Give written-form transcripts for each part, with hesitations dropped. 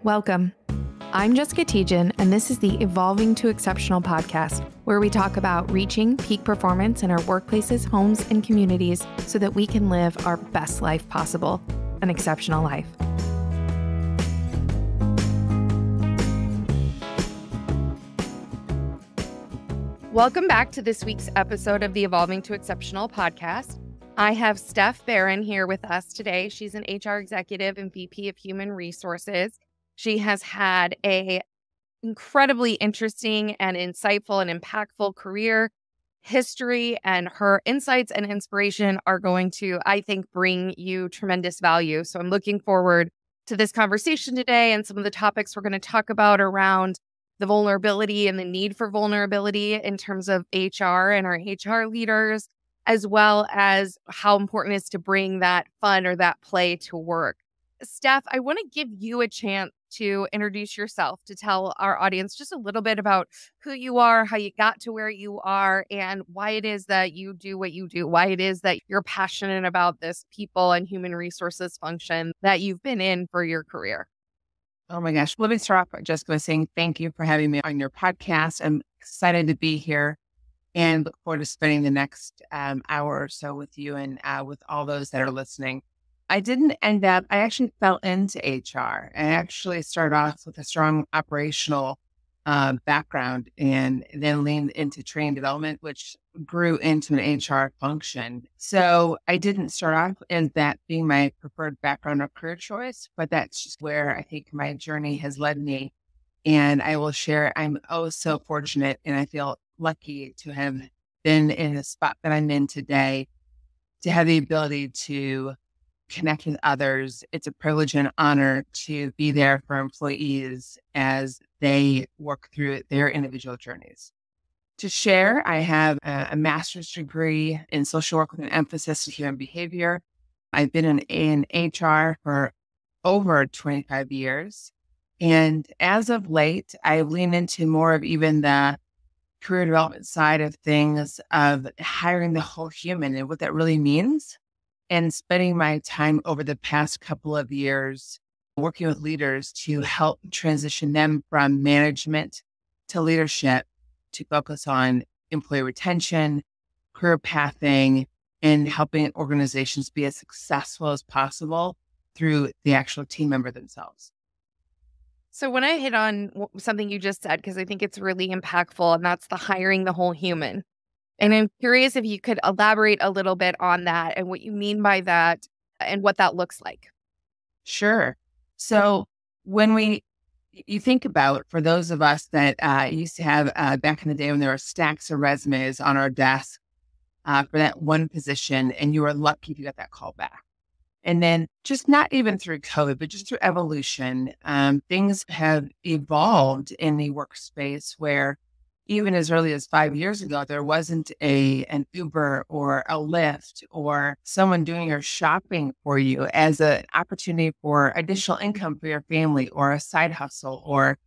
Welcome. I'm Jessica Tejan, and this is the Evolving to Exceptional podcast, where we talk about reaching peak performance in our workplaces, homes, and communities so that we can live our best life possible, an exceptional life. Welcome back to this week's episode of the Evolving to Exceptional podcast. I have Steph Barron here with us today. She's an HR executive and VP of Human Resources. She has had a incredibly interesting and insightful and impactful career history, and her insights and inspiration are going to, I think, bring you tremendous value. So I'm looking forward to this conversation today and some of the topics we're going to talk about around the vulnerability and the need for vulnerability in terms of HR and our HR leaders, as well as how important it is to bring that fun or that play to work. Steph, I want to give you a chance to introduce yourself, to tell our audience just a little bit about who you are, how you got to where you are, and why it is that you do what you do, why it is that you're passionate about this people and human resources function that you've been in for your career. Oh my gosh. Let me start off by just by saying thank you for having me on your podcast. I'm excited to be here and look forward to spending the next hour or so with you and with all those that are listening. I actually fell into HR. I actually started off with a strong operational background and then leaned into training development, which grew into an HR function. So I didn't start off as that being my preferred background or career choice, but that's just where I think my journey has led me. And I will share, I'm so fortunate and I feel lucky to have been in the spot that I'm in today, to have the ability to connect with others. It's a privilege and honor to be there for employees as they work through their individual journeys. To share, I have a master's degree in social work with an emphasis in human behavior. I've been in HR for over 25 years. And as of late, I've leaned into more of even the career development side of things, of hiring the whole human and what that really means. And spending my time over the past couple of years working with leaders to help transition them from management to leadership, to focus on employee retention, career pathing, and helping organizations be as successful as possible through the actual team member themselves. So when I hit on something you just said, because I think it's really impactful, and that's the hiring the whole human. And I'm curious if you could elaborate a little bit on that and what you mean by that and what that looks like. Sure. So when you think about, for those of us that used to have back in the day when there were stacks of resumes on our desk for that one position, and you were lucky if you got that call back. And then just not even through COVID, but just through evolution, things have evolved in the workspace where even as early as 5 years ago, there wasn't an Uber or a Lyft or someone doing your shopping for you as an opportunity for additional income for your family, or a side hustle, or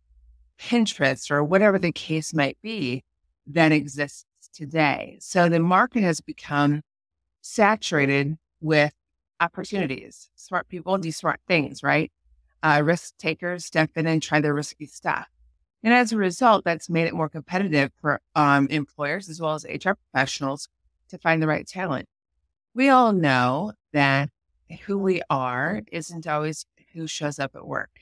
Pinterest, or whatever the case might be that exists today. So the market has become saturated with opportunities. Smart people do smart things, right? Risk takers step in and try their risky stuff. And as a result, that's made it more competitive for employers as well as HR professionals to find the right talent. We all know that who we are isn't always who shows up at work.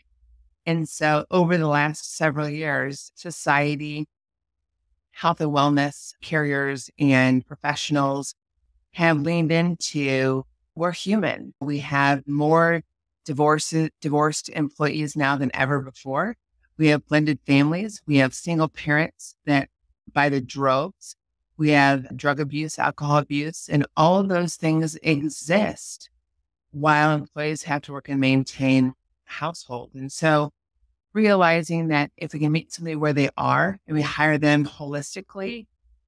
And so over the last several years, society, health and wellness carriers, and professionals have leaned into, we're human. We have more divorced employees now than ever before. We have blended families. We have single parents that by the droves. We have drug abuse, alcohol abuse, and all of those things exist while employees have to work and maintain household. And so realizing that if we can meet somebody where they are and we hire them holistically,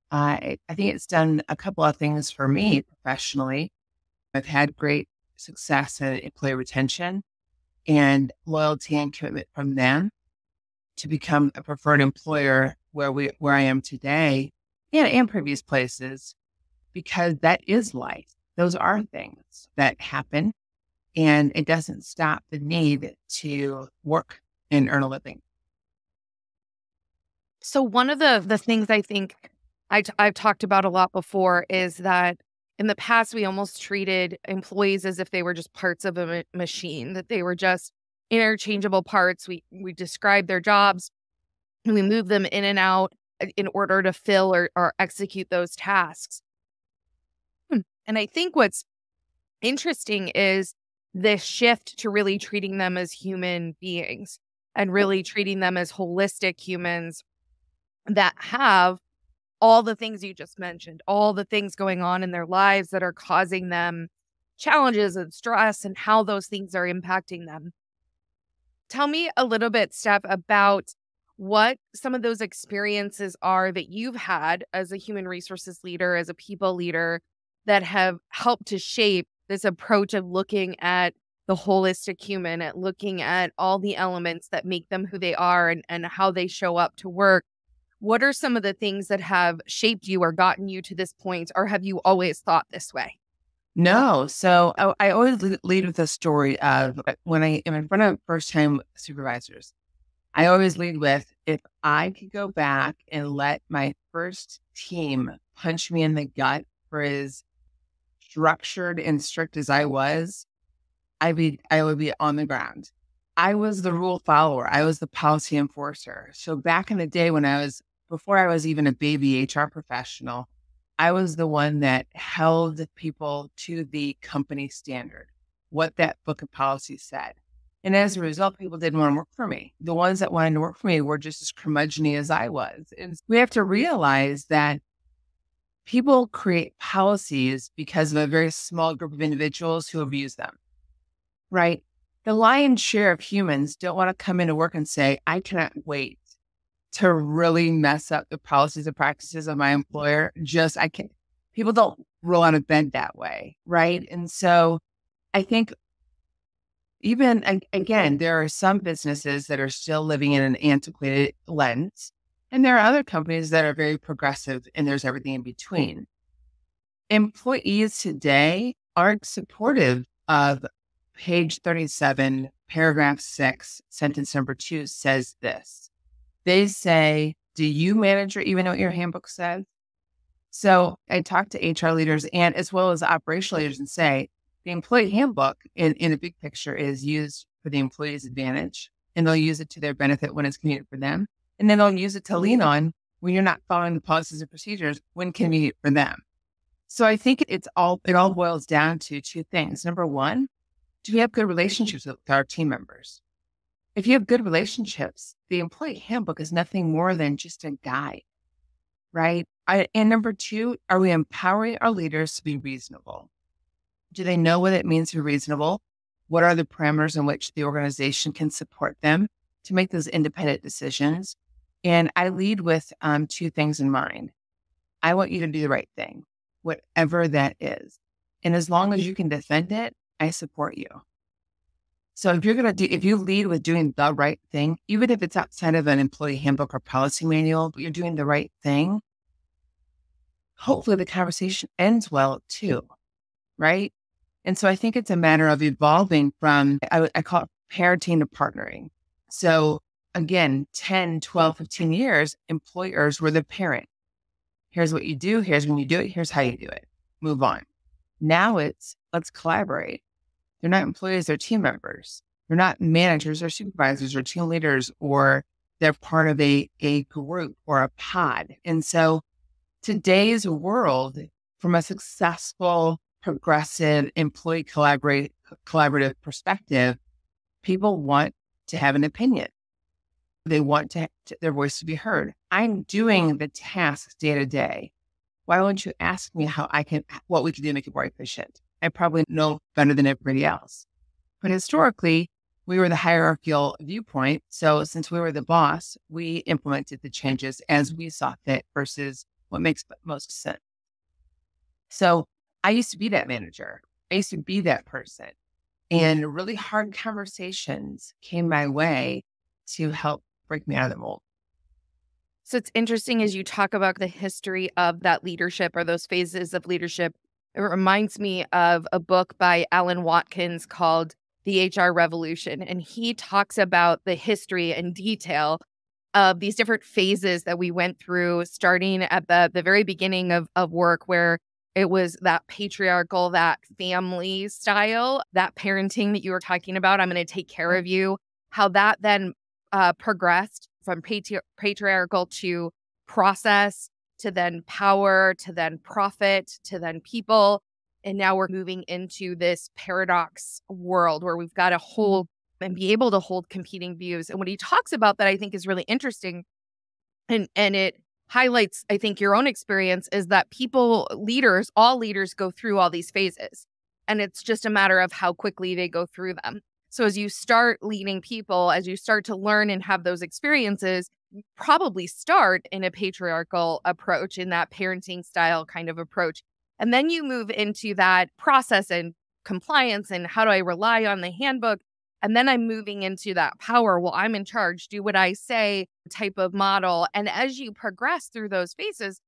I think it's done a couple of things for me professionally. I've had great success in employee retention and loyalty and commitment from them to become a preferred employer where I am today and previous places, because that is life. Those are things that happen, and it doesn't stop the need to work and earn a living. So one of the things I think I've talked about a lot before is that in the past, we almost treated employees as if they were just parts of a machine, that they were just interchangeable parts. We describe their jobs and we move them in and out in order to fill or execute those tasks. And I think what's interesting is this shift to really treating them as human beings and really treating them as holistic humans that have all the things you just mentioned, all the things going on in their lives that are causing them challenges and stress and how those things are impacting them. Tell me a little bit, Steph, about what some of those experiences are that you've had as a human resources leader, as a people leader, that have helped to shape this approach of looking at the holistic human, at looking at all the elements that make them who they are and how they show up to work. What are some of the things that have shaped you or gotten you to this point, or have you always thought this way? No. So I always lead with a story of when I am in front of first-time supervisors. I always lead with, if I could go back and let my first team punch me in the gut for as structured and strict as I was, I would be on the ground. I was the rule follower. I was the policy enforcer. So back in the day before I was even a baby HR professional, I was the one that held people to the company standard, what that book of policy said. And as a result, people didn't want to work for me. The ones that wanted to work for me were just as curmudgeon as I was. And we have to realize that people create policies because of a very small group of individuals who abuse them, right? The lion's share of humans don't want to come into work and say, I cannot wait to really mess up the policies and practices of my employer. I can't. People don't roll out of bed that way, right? And so I think again, there are some businesses that are still living in an antiquated lens, and there are other companies that are very progressive, and there's everything in between. Employees today aren't supportive of page 37, paragraph 6, sentence number 2 says this. They say, do you, manager, even know what your handbook says? So I talk to HR leaders and as well as operational leaders and say, the employee handbook in a big picture is used for the employee's advantage, and they'll use it to their benefit when it's convenient for them. And then they'll use it to lean on when you're not following the policies and procedures when convenient for them. So I think it all boils down to 2 things. Number one, do we have good relationships with our team members? If you have good relationships, the employee handbook is nothing more than just a guide, right? And number 2, are we empowering our leaders to be reasonable? Do they know what it means to be reasonable? What are the parameters in which the organization can support them to make those independent decisions? And I lead with 2 things in mind. I want you to do the right thing, whatever that is. And as long as you can defend it, I support you. So if you lead with doing the right thing, even if it's outside of an employee handbook or policy manual, but you're doing the right thing, hopefully the conversation ends well too, right? And so I think it's a matter of evolving from, I call it parenting to partnering. So again, 10, 12, 15 years, employers were the parent. Here's what you do. Here's when you do it. Here's how you do it. Move on. Now it's, let's collaborate. They're not employees, they're team members. They're not managers or supervisors or team leaders, or they're part of a group or a pod. And so today's world, from a successful, progressive, employee collaborative perspective, people want to have an opinion. They want their voice to be heard. I'm doing the tasks day to day. Why won't you ask me what we can do to make it more efficient? I probably know better than everybody else. But historically, we were the hierarchical viewpoint. So since we were the boss, we implemented the changes as we saw fit versus what makes most sense. So I used to be that manager. I used to be that person. And really hard conversations came my way to help break me out of the mold. So it's interesting as you talk about the history of that leadership or those phases of leadership. It reminds me of a book by Alan Watkins called the HR revolution. And he talks about the history and detail of these different phases that we went through, starting at the very beginning of work, where it was that patriarchal, that family style, that parenting that you were talking about. I'm going to take care of you. How that then progressed from patriarchal to process, to then power, to then profit, to then people. And now we're moving into this paradox world where we've got to hold and be able to hold competing views. And what he talks about that I think is really interesting, and it highlights, I think, your own experience, is that all leaders go through all these phases. And it's just a matter of how quickly they go through them. So as you start leading people, as you start to learn and have those experiences, you probably start in a patriarchal approach, in that parenting style kind of approach. And then you move into that process and compliance and how do I rely on the handbook. And then I'm moving into that power. Well, I'm in charge, do what I say type of model. And as you progress through those phases,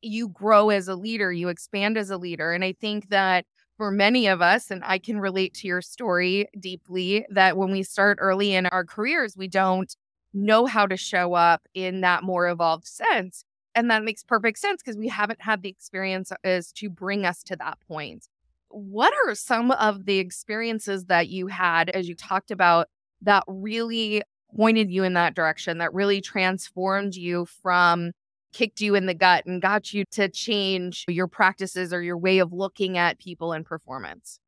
you grow as a leader, you expand as a leader. And I think that for many of us, and I can relate to your story deeply, that when we start early in our careers, we don't know how to show up in that more evolved sense. And that makes perfect sense because we haven't had the experience as to bring us to that point. What are some of the experiences that you had, as you talked about, that really pointed you in that direction, that really transformed you from, kicked you in the gut and got you to change your practices or your way of looking at people and performance?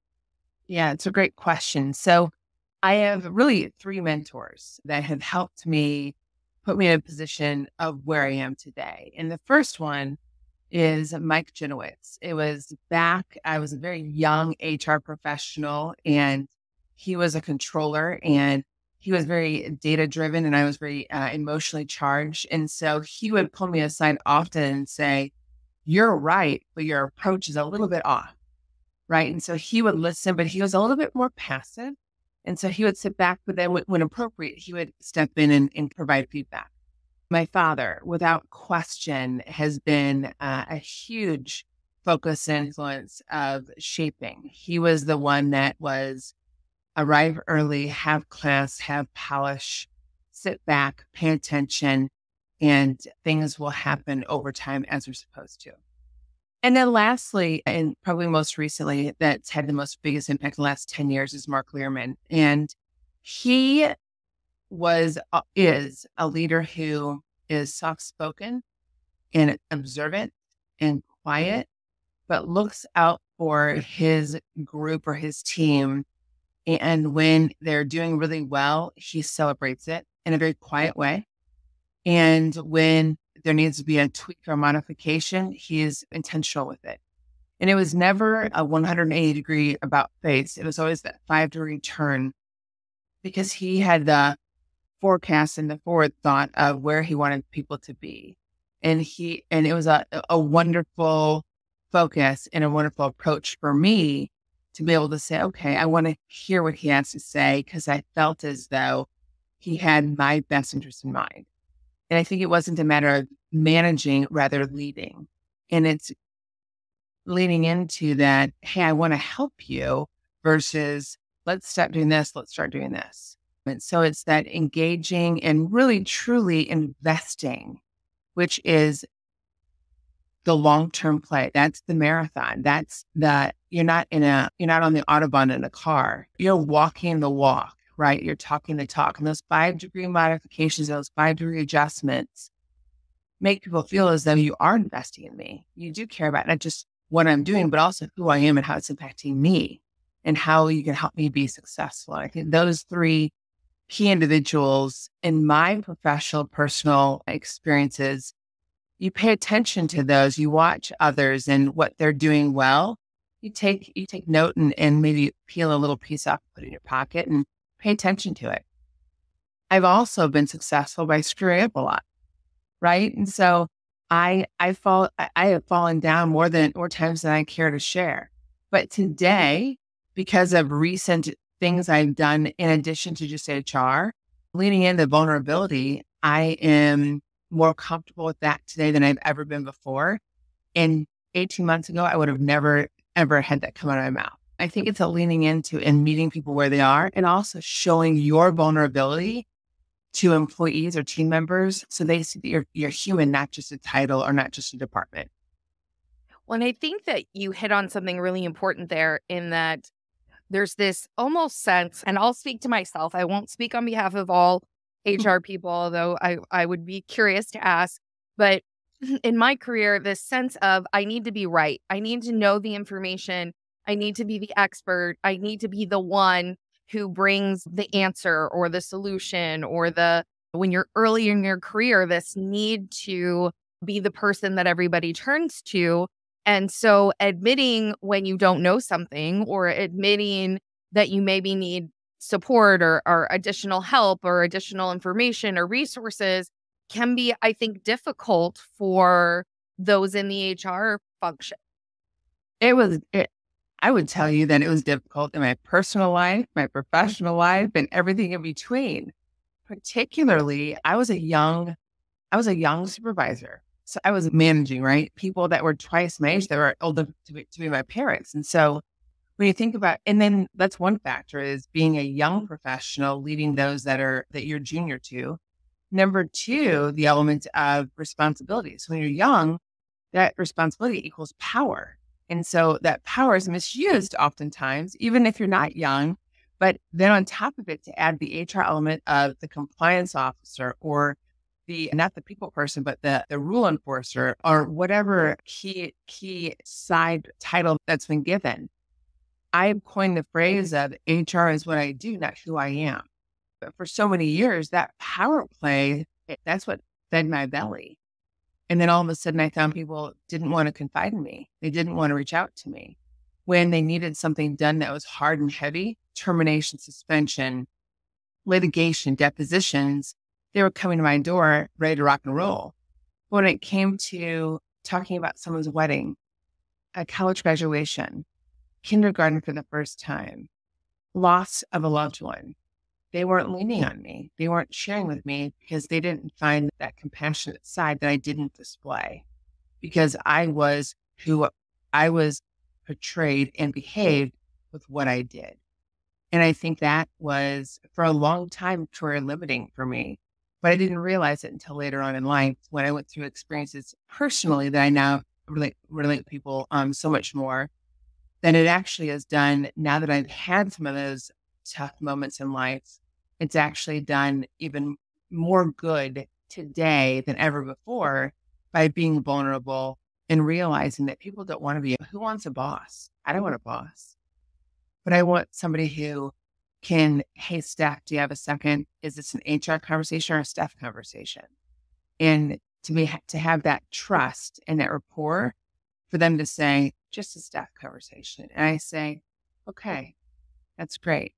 Yeah, it's a great question. So I have really three mentors that have helped me put me in a position of where I am today. And the first one is Mike Genowitz. It was back, I was a very young HR professional, and he was a controller, and he was very data driven, and I was very emotionally charged. And so he would pull me aside often and say, "You're right, but your approach is a little bit off." Right. And so he would listen, but he was a little bit more passive. And so he would sit back, but then when appropriate, he would step in and provide feedback. My father, without question, has been a huge focus and influence of shaping. He was the one that was arrive early, have class, have polish, sit back, pay attention, and things will happen over time as they're supposed to. And then lastly, and probably most recently, that's had the most biggest impact in the last 10 years is Mark Learman. And he is a leader who is soft-spoken and observant and quiet, but looks out for his group or his team. And when they're doing really well, he celebrates it in a very quiet way. And when there needs to be a tweak or modification, he is intentional with it. And it was never a 180-degree about face. It was always that 5-degree turn, because he had the forecast and the forward thought of where he wanted people to be. And it was a wonderful focus and a wonderful approach for me to be able to say, okay, I want to hear what he has to say, because I felt as though he had my best interest in mind. And I think it wasn't a matter of managing, rather leading. And it's leaning into that, hey, I want to help you, versus let's stop doing this, let's start doing this. And so it's that engaging and really truly investing, which is the long-term play. That's the marathon. That's you're not on the Autobahn in a car. You're walking the walk, right? You're talking the talk. And those 5-degree modifications, those 5-degree adjustments make people feel as though you are investing in me. You do care about not just what I'm doing, but also who I am and how it's impacting me and how you can help me be successful. I think those three key individuals in my professional, personal experiences, you pay attention to those, you watch others and what they're doing well. You take note and maybe peel a little piece off, put it in your pocket and pay attention to it. I've also been successful by screwing up a lot, right? And so I have fallen down more times than I care to share. But today, because of recent things I've done in addition to just HR, leaning into vulnerability, I am more comfortable with that today than I've ever been before. And 18 months ago, I would have never, ever had that come out of my mouth. I think it's a leaning into and meeting people where they are and also showing your vulnerability to employees or team members so they see that you're human, not just a title or not just a department. Well, and I think that you hit on something really important there in that there's this almost sense, and I'll speak to myself. I won't speak on behalf of all HR people, although I would be curious to ask. But in my career, this sense of I need to be right. I need to know the information. I need to be the expert. I need to be the one who brings the answer or the solution or when you're early in your career, this need to be the person that everybody turns to. And so admitting when you don't know something or admitting that you maybe need support or additional help or additional information or resources can be, I think, difficult for those in the HR function. I would tell you that it was difficult in my personal life, my professional life, and everything in between. Particularly, I was a young supervisor. So I was managing, right? People that were twice my age that were old enough to be my parents. And so when you think about, and then that's one factor is being a young professional, leading those that you're junior to. Number two, the element of responsibility. So when you're young, that responsibility equals power. And so that power is misused oftentimes, even if you're not young. But then on top of it, to add the HR element of the compliance officer or not the people person, but the rule enforcer or whatever key side title that's been given. I've coined the phrase of HR is what I do, not who I am. But for so many years, that power play, that's what fed my belly. And then all of a sudden I found people didn't want to confide in me. They didn't want to reach out to me when they needed something done that was hard and heavy, termination, suspension, litigation, depositions. They were coming to my door ready to rock and roll. When it came to talking about someone's wedding, a college graduation, kindergarten for the first time, loss of a loved one, they weren't leaning on me. They weren't sharing with me because they didn't find that compassionate side that I didn't display because I was who I was portrayed and behaved with what I did. And I think that was for a long time career limiting for me. But I didn't realize it until later on in life when I went through experiences personally that I now relate with people so much more than it actually has done now that I've had some of those tough moments in life. It's actually done even more good today than ever before by being vulnerable and realizing that people don't want to be, who wants a boss? I don't want a boss, but I want somebody who can, hey, Steph, do you have a second? Is this an HR conversation or a Steph conversation? And to have that trust and that rapport for them to say, just a Steph conversation. And I say, okay, that's great.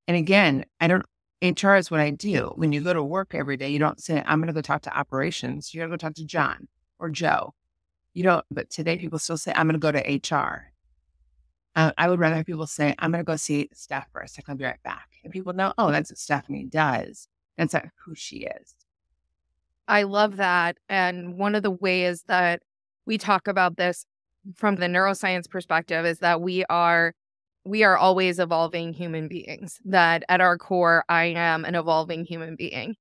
And again, HR is what I do. When you go to work every day, you don't say, I'm going to go talk to operations. You're going to go talk to John or Joe. You don't, but today people still say, I'm going to go to HR. I would rather have people say, I'm going to go see Steph for a second. I'll be right back. And people know, oh, that's what Stephanie does. That's not who she is. I love that. And one of the ways that we talk about this from the neuroscience perspective is that we are always evolving human beings, that at our core, I am an evolving human being.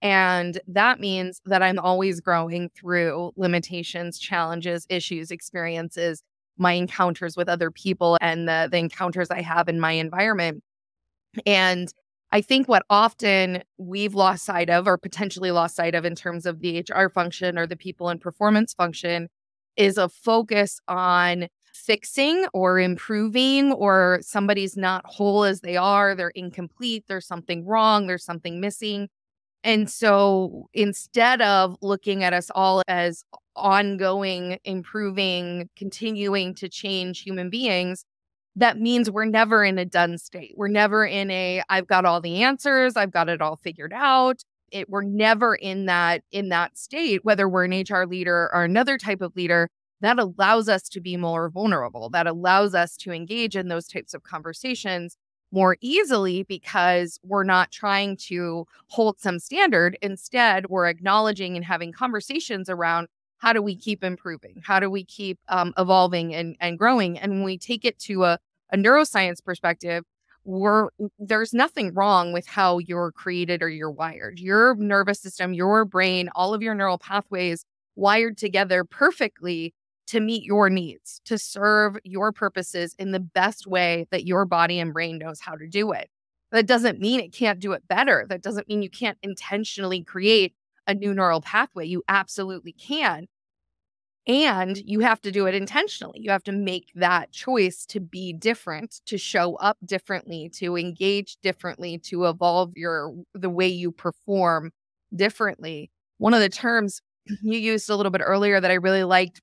And that means that I'm always growing through limitations, challenges, issues, experiences, my encounters with other people and the encounters I have in my environment. And I think what often we've lost sight of or potentially lost sight of in terms of the HR function or the people and performance function is a focus on fixing or improving, or somebody's not whole as they are, they're incomplete, there's something wrong, there's something missing. And so instead of looking at us all as ongoing, improving, continuing to change human beings, that means we're never in a done state. We're never in I've got all the answers, I've got it all figured out. We're never in that state, whether we're an HR leader or another type of leader. That allows us to be more vulnerable. That allows us to engage in those types of conversations more easily because we're not trying to hold some standard. Instead, we're acknowledging and having conversations around how do we keep improving? How do we keep evolving and growing? And when we take it to a a neuroscience perspective, there's nothing wrong with how you're created or you're wired. Your nervous system, your brain, all of your neural pathways wired together perfectly to meet your needs, to serve your purposes in the best way that your body and brain knows how to do it. That doesn't mean it can't do it better. That doesn't mean you can't intentionally create a new neural pathway. You absolutely can. And you have to do it intentionally. You have to make that choice to be different, to show up differently, to engage differently, to evolve the way you perform differently. One of the terms you used a little bit earlier that I really liked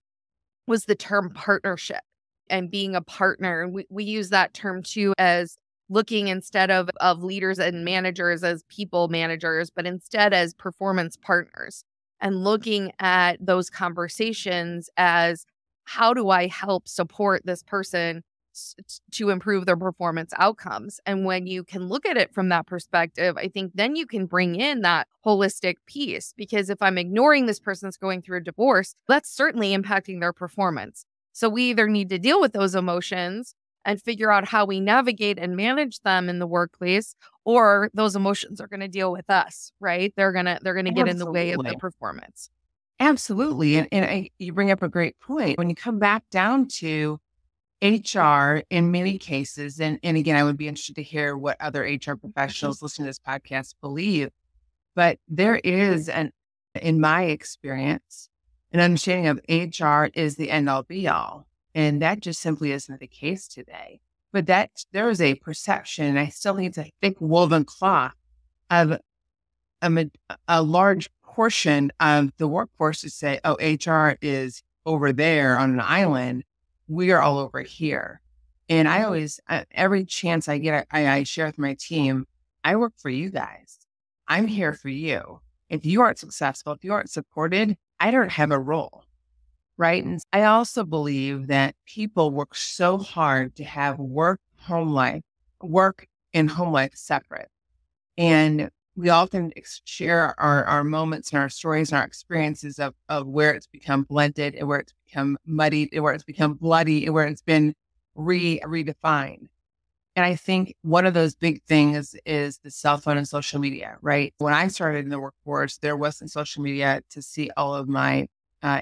was the term partnership and being a partner. We use that term too as looking instead of leaders and managers as people managers, but instead as performance partners, and looking at those conversations as, how do I help support this person to improve their performance outcomes? And when you can look at it from that perspective, I think then you can bring in that holistic piece, because if I'm ignoring this person's going through a divorce, that's certainly impacting their performance. So we either need to deal with those emotions and figure out how we navigate and manage them in the workplace, or those emotions are going to deal with us, right? They're going to get in the way of the performance. Absolutely. And you bring up a great point. When you come back down to HR in many cases, and again, I would be interested to hear what other HR professionals listening to this podcast believe, but there is in my experience, an understanding of HR is the end all be all. And that just simply isn't the case today. But there is a perception, and I still think it's a thick woven cloth of a large portion of the workforce to say, oh, HR is over there on an island. We are all over here. And I always, every chance I get, I share with my team, I work for you guys. I'm here for you. If you aren't successful, if you aren't supported, I don't have a role. Right. And I also believe that people work so hard to have work and home life separate. And we often share our moments and our stories and our experiences of where it's become blended and where it's become muddied and where it's become bloody and where it's been redefined. And I think one of those big things is the cell phone and social media, right? When I started in the workforce, there wasn't social media to see all of my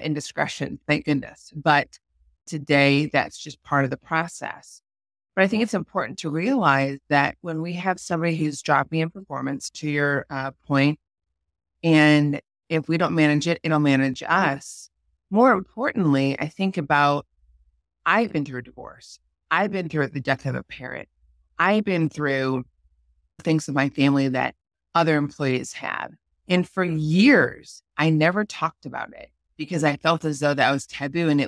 indiscretion, thank goodness. But today, that's just part of the process. But I think it's important to realize that when we have somebody who's dropping in performance, to your point, and if we don't manage it, it'll manage us. More importantly, I think about, I've been through a divorce. I've been through the death of a parent. I've been through things with my family that other employees have. And for years, I never talked about it because I felt as though that was taboo, and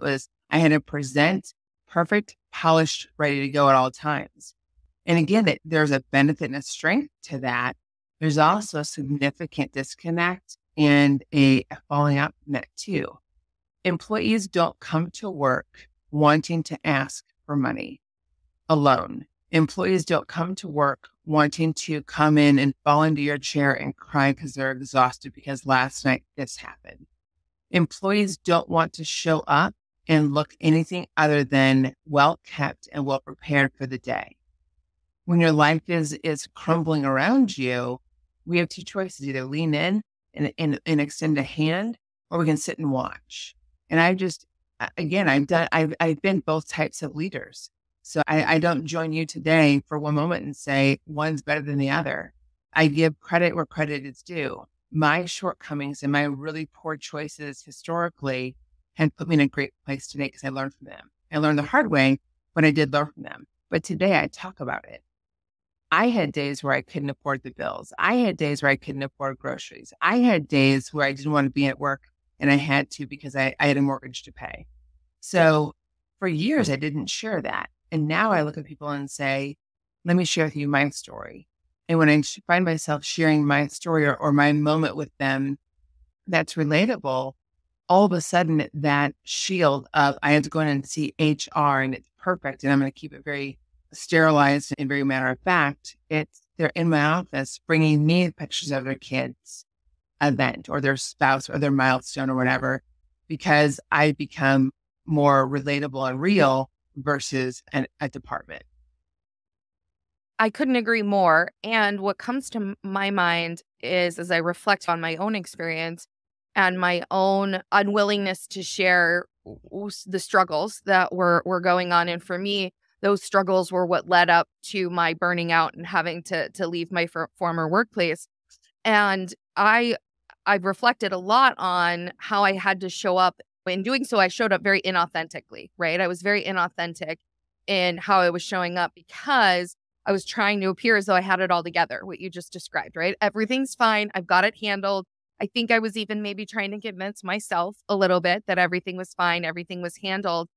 I had to present perfect, polished, ready to go at all times. And again, there's a benefit and a strength to that. There's also a significant disconnect and a falling out from that too. Employees don't come to work wanting to ask for money alone. Employees don't come to work wanting to come in and fall into your chair and cry because they're exhausted because last night this happened. Employees don't want to show up and look anything other than well kept and well prepared for the day. When your life is crumbling around you, we have two choices: either lean in and extend a hand, or we can sit and watch. And I've been both types of leaders. So I don't join you today for one moment and say one's better than the other. I give credit where credit is due. My shortcomings and my really poor choices historically had put me in a great place today because I learned from them. I learned the hard way, but I did learn from them. But today I talk about it. I had days where I couldn't afford the bills. I had days where I couldn't afford groceries. I had days where I didn't want to be at work and I had to because I had a mortgage to pay. So for years, I didn't share that. And now I look at people and say, let me share with you my story. And when I find myself sharing my story or my moment with them that's relatable, all of a sudden that shield of I have to go in and see HR and it's perfect and I'm going to keep it very sterilized and very matter of fact, they're in my office bringing me pictures of their kids' event or their spouse or their milestone or whatever, because I become more relatable and real versus a department. I couldn't agree more. And what comes to my mind is, as I reflect on my own experience and my own unwillingness to share the struggles that were going on. And for me, those struggles were what led up to my burning out and having to leave my former workplace. And I've reflected a lot on how I had to show up. In doing so, I showed up very inauthentically, right? I was very inauthentic in how I was showing up because I was trying to appear as though I had it all together, what you just described, right? Everything's fine. I've got it handled. I think I was even maybe trying to convince myself a little bit that everything was fine, everything was handled.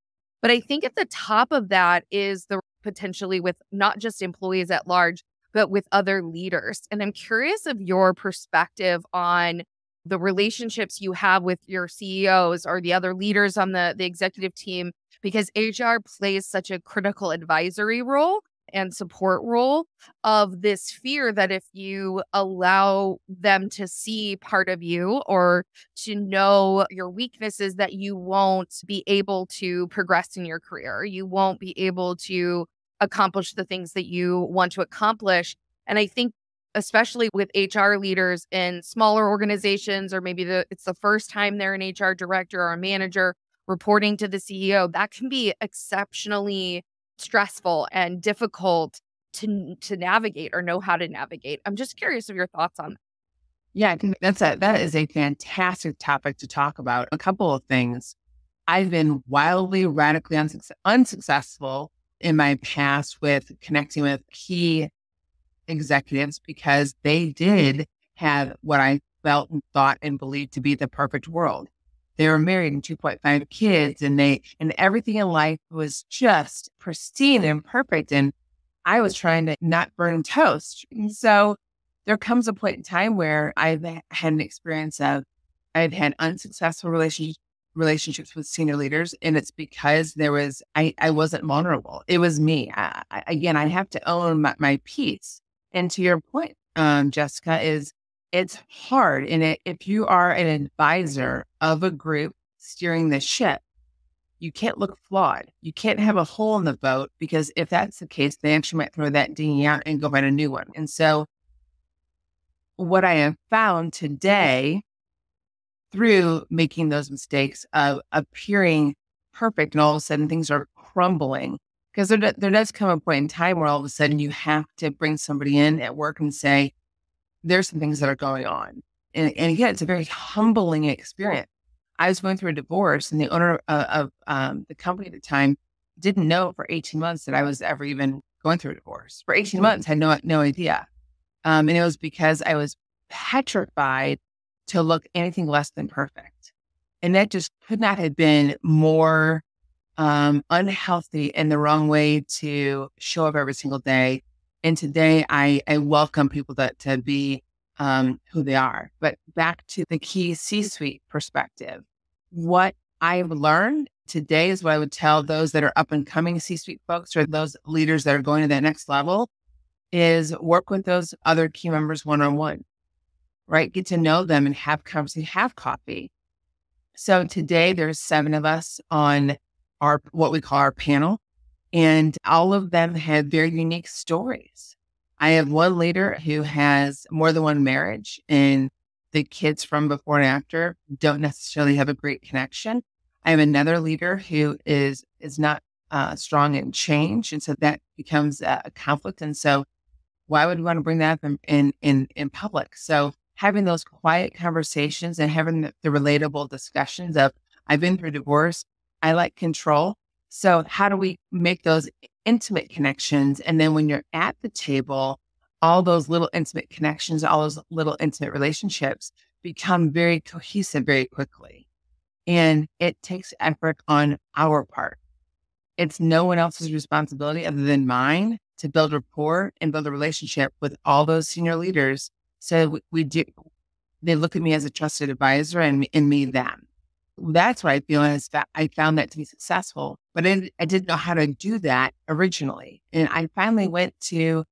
But I think at the top of that is the potentially with not just employees at large, but with other leaders. And I'm curious of your perspective on the relationships you have with your CEOs or the other leaders on the executive team, because HR plays such a critical advisory role and support role of this fear that if you allow them to see part of you or to know your weaknesses, that you won't be able to progress in your career. You won't be able to accomplish the things that you want to accomplish. And I think especially with HR leaders in smaller organizations, or maybe it's the first time they're an HR director or a manager reporting to the CEO, that can be exceptionally stressful and difficult to navigate or know how to navigate. I'm just curious of your thoughts on that. Yeah, I think that is a fantastic topic to talk about. A couple of things. I've been wildly, radically unsuccessful in my past with connecting with key executives because they did have what I felt and thought and believed to be the perfect world. They were married and 2.5 kids, and everything in life was just pristine and perfect. And I was trying to not burn toast. And so there comes a point in time where I've had an experience of I've had unsuccessful relationships with senior leaders, and it's because I wasn't vulnerable. It was me. Again, I have to own my piece. And to your point, Jessica, it's hard. And if you are an advisor of a group steering the ship, you can't look flawed. You can't have a hole in the boat, because if that's the case, they actually might throw that dinghy out and go find a new one. And so what I have found today through making those mistakes of appearing perfect and all of a sudden things are crumbling, because there does come a point in time where all of a sudden you have to bring somebody in at work and say, there's some things that are going on. And again, it's a very humbling experience. I was going through a divorce, and the owner of the company at the time didn't know for 18 months that I was ever even going through a divorce. For 18 months, I had no idea. And it was because I was petrified to look anything less than perfect. And that just could not have been more unhealthy and the wrong way to show up every single day. And today I welcome people to be who they are. But back to the key C-suite perspective, what I've learned today is what I would tell those that are up and coming C-suite folks, or those leaders that are going to that next level, is work with those other key members one-on-one, right? Get to know them and have conversation, have coffee. So today there's 7 of us on what we call our panel, and all of them have very unique stories. I have one leader who has more than one marriage, and the kids from before and after don't necessarily have a great connection. I have another leader who is not strong in change, and so that becomes a conflict. And so why would we want to bring that up in public? So having those quiet conversations and having the relatable discussions of, I've been through divorce, I like control. So how do we make those intimate connections? And then when you're at the table, all those little intimate connections, all those little intimate relationships become very cohesive very quickly. And it takes effort on our part. It's no one else's responsibility other than mine to build rapport and build a relationship with all those senior leaders. So we do, they look at me as a trusted advisor and me them. That's what I feel is that I found that to be successful, but I didn't know how to do that originally. And I finally went to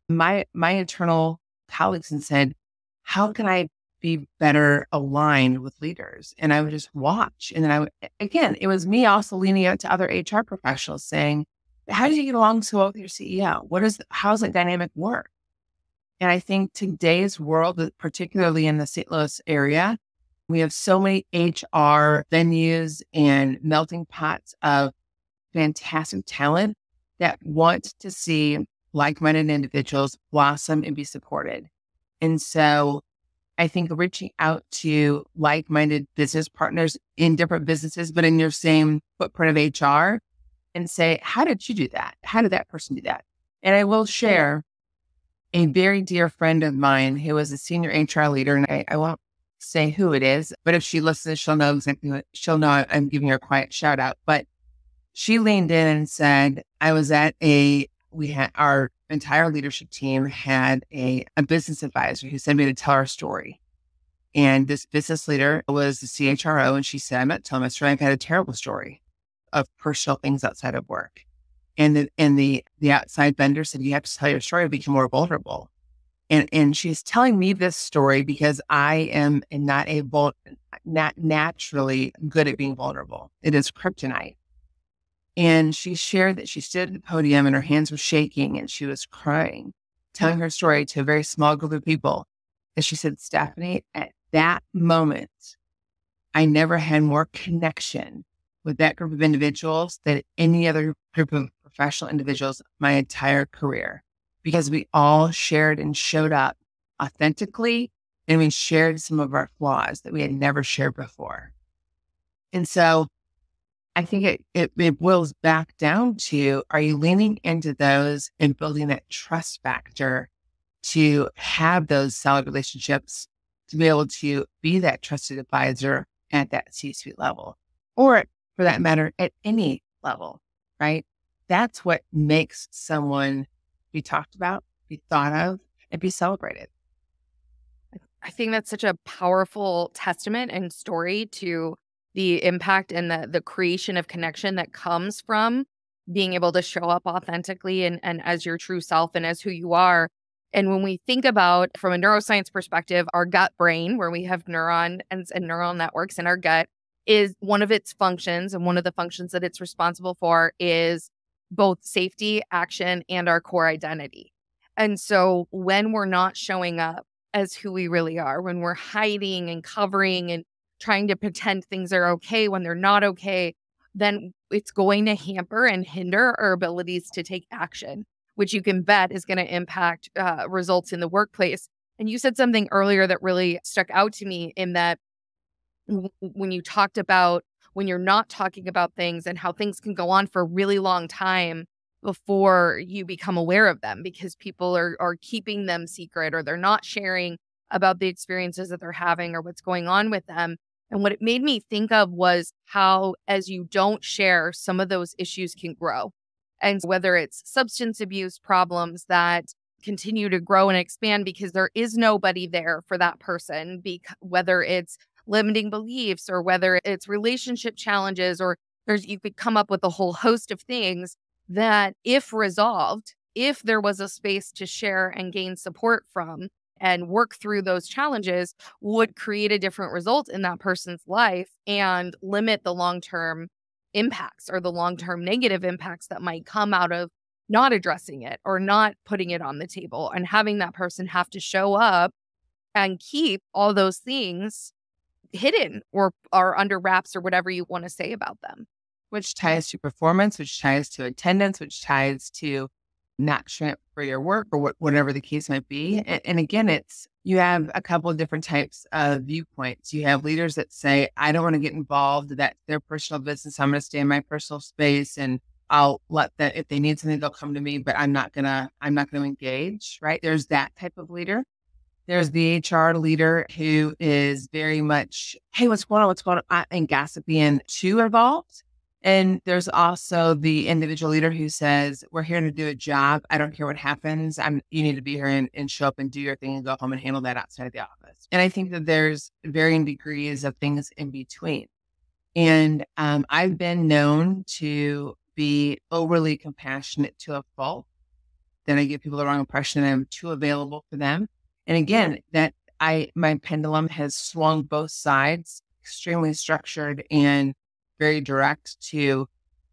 my internal colleagues and said, how can I be better aligned with leaders? And I would just watch. And then again, it was me also leaning out to other HR professionals saying, how do you get along so well with your CEO? How's that dynamic work? And I think today's world, particularly in the St. Louis area, we have so many HR venues and melting pots of fantastic talent that want to see like-minded individuals blossom and be supported. And so I think reaching out to like-minded business partners in different businesses, but in your same footprint of HR, and say, how did you do that? How did that person do that? And I will share a very dear friend of mine who was a senior HR leader, and I won't say who it is, but if she listens, she'll know exactly what, she'll know I'm giving her a quiet shout out. But she leaned in and said, we had our entire leadership team had a business advisor who sent me to tell our story. And this business leader was the CHRO. And she said, I'm not telling my story. I've had a terrible story of personal things outside of work. And the outside vendor said, you have to tell your story to become more vulnerable. And she's telling me this story because I am not naturally good at being vulnerable. It is kryptonite. And she shared that she stood at the podium and her hands were shaking and she was crying, telling her story to a very small group of people. And she said, Stephanie, at that moment, I never had more connection with that group of individuals than any other group of professional individuals my entire career, because we all shared and showed up authentically, and we shared some of our flaws that we had never shared before. And so I think it boils back down to, are you leaning into those and building that trust factor to have those solid relationships, to be able to be that trusted advisor at that C-suite level, or for that matter, at any level, right? That's what makes someone be talked about, be thought of, and be celebrated. I think that's such a powerful testament and story to the impact and the creation of connection that comes from being able to show up authentically and as your true self and as who you are. And when we think about, from a neuroscience perspective, our gut brain, where we have neuron and neural networks in our gut, is one of its functions. And one of the functions that it's responsible for is both safety, action, and our core identity. And so when we're not showing up as who we really are, when we're hiding and covering and trying to pretend things are okay when they're not okay, then it's going to hamper and hinder our abilities to take action, which you can bet is going to impact results in the workplace. And you said something earlier that really stuck out to me, in that when you talked about when you're not talking about things and how things can go on for a really long time before you become aware of them, because people are keeping them secret, or they're not sharing about the experiences that they're having or what's going on with them. And what it made me think of was how, as you don't share, some of those issues can grow. And whether it's substance abuse problems that continue to grow and expand because there is nobody there for that person, whether it's limiting beliefs or whether it's relationship challenges, or you could come up with a whole host of things that, if resolved, if there was a space to share and gain support from and work through those challenges, would create a different result in that person's life and limit the long-term impacts or the long-term negative impacts that might come out of not addressing it or not putting it on the table, and having that person have to show up and keep all those things hidden or are under wraps, or whatever you want to say about them. Which ties to performance, which ties to attendance, which ties to not showing up for your work, or whatever the case might be. And again, you have a couple of different types of viewpoints. You have leaders that say, I don't want to get involved. That's their personal business. I'm going to stay in my personal space, and I'll let that, if they need something, they'll come to me, but I'm not going to engage, right? There's that type of leader. There's the HR leader who is very much, hey, what's going on? What's going on? And gossipy and too involved. And there's also the individual leader who says, we're here to do a job. I don't care what happens. You need to be here and show up and do your thing and go home and handle that outside of the office. And I think that there's varying degrees of things in between. And I've been known to be overly compassionate to a fault. Then I give people the wrong impression that I'm too available for them. And again, my pendulum has swung both sides, extremely structured and very direct, to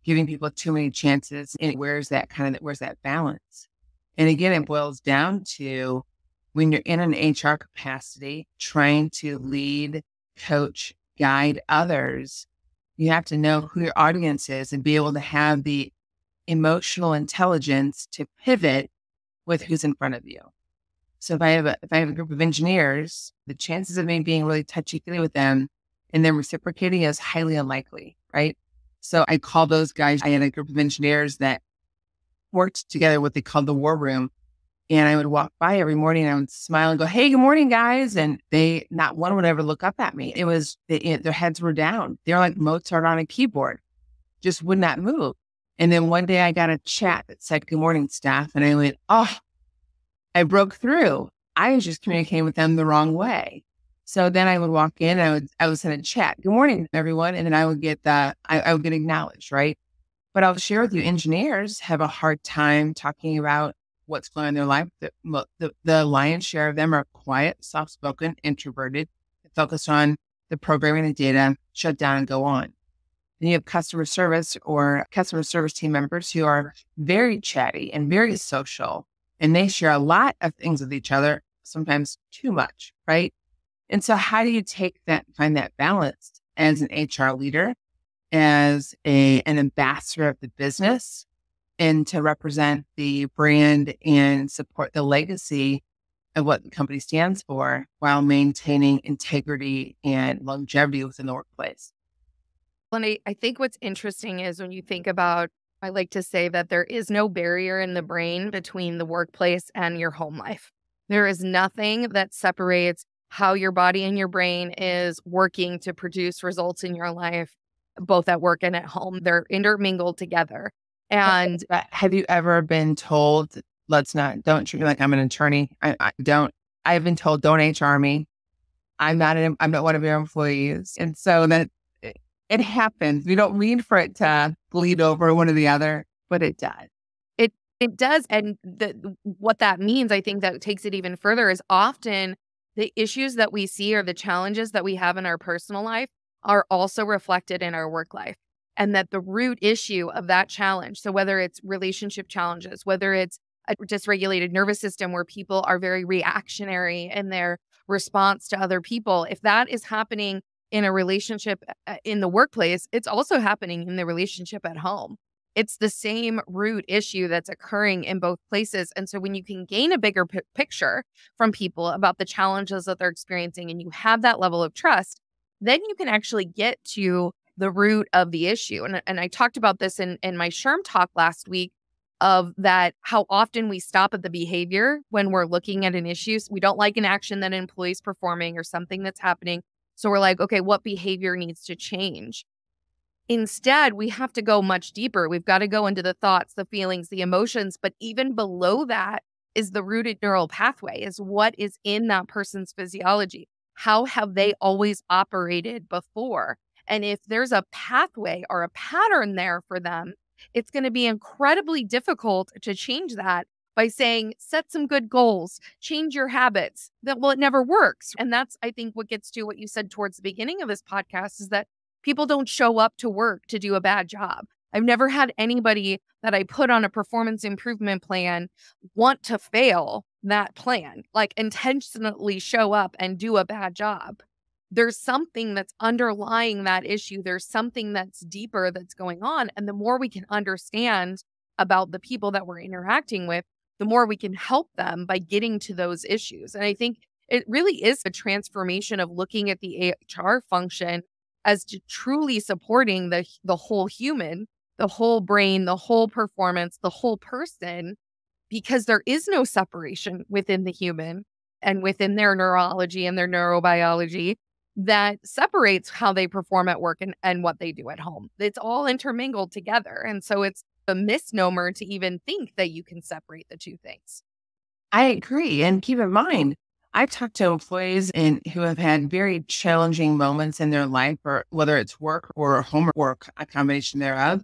giving people too many chances. And where's that balance? And again, it boils down to when you're in an HR capacity, trying to lead, coach, guide others, you have to know who your audience is and be able to have the emotional intelligence to pivot with who's in front of you. So if I have a group of engineers, the chances of me being really touchy-feely with them and them reciprocating is highly unlikely, right? So I call those guys, I had a group of engineers that worked together what they called the war room. And I would walk by every morning and I would smile and go, "Hey, good morning, guys." And not one would ever look up at me. It was, their heads were down. They're like Mozart on a keyboard, just would not move. And then one day I got a chat that said, "Good morning, Steph." And I went, oh, I broke through. I was just communicating with them the wrong way. So then I would walk in and I would send a chat, "Good morning, everyone." And then I would get I would get acknowledged, right? But I'll share with you, engineers have a hard time talking about what's going on in their life. The lion's share of them are quiet, soft-spoken, introverted, focused on the programming and data, shut down and go on. Then you have customer service team members who are very chatty and very social, and they share a lot of things with each other, sometimes too much, right? And so how do you find that balance as an HR leader, as an ambassador of the business, and to represent the brand and support the legacy of what the company stands for while maintaining integrity and longevity within the workplace? And I think what's interesting is when you think about, I like to say that there is no barrier in the brain between the workplace and your home life. There is nothing that separates how your body and your brain is working to produce results in your life, both at work and at home. They're intermingled together. And Have you ever been told, don't treat me like I'm an attorney? I've been told, don't HR me. I'm not one of your employees. And so that it happens. We don't mean for it to bleed over one or the other, but it does. It does. And what that means, I think that takes it even further, is often the issues that we see or the challenges that we have in our personal life are also reflected in our work life. And that the root issue of that challenge, so whether it's relationship challenges, whether it's a dysregulated nervous system where people are very reactionary in their response to other people, if that is happening in a relationship in the workplace, it's also happening in the relationship at home. It's the same root issue that's occurring in both places. And so when you can gain a bigger picture from people about the challenges that they're experiencing and you have that level of trust, then you can actually get to the root of the issue. And I talked about this in my SHRM talk last week, of that, how often we stop at the behavior when we're looking at an issue. So we don't like an action that an employee is performing or something that's happening. So we're like, okay, what behavior needs to change? Instead, we have to go much deeper. We've got to go into the thoughts, the feelings, the emotions. But even below that is the rooted neural pathway, is what is in that person's physiology. How have they always operated before? And if there's a pathway or a pattern there for them, it's going to be incredibly difficult to change that by saying, set some good goals, change your habits. It never works. And that's, I think, what gets to what you said towards the beginning of this podcast, is that people don't show up to work to do a bad job. I've never had anybody that I put on a performance improvement plan want to fail that plan, like intentionally show up and do a bad job. There's something that's underlying that issue. There's something that's deeper that's going on. And the more we can understand about the people that we're interacting with, the more we can help them by getting to those issues. And I think it really is a transformation of looking at the HR function as to truly supporting the whole human, the whole brain, the whole performance, the whole person, because there is no separation within the human and within their neurology and their neurobiology that separates how they perform at work and what they do at home. It's all intermingled together. And so it's a misnomer to even think that you can separate the two things. I agree. And keep in mind, I've talked to employees who have had very challenging moments in their life, or whether it's work or home work, a combination thereof.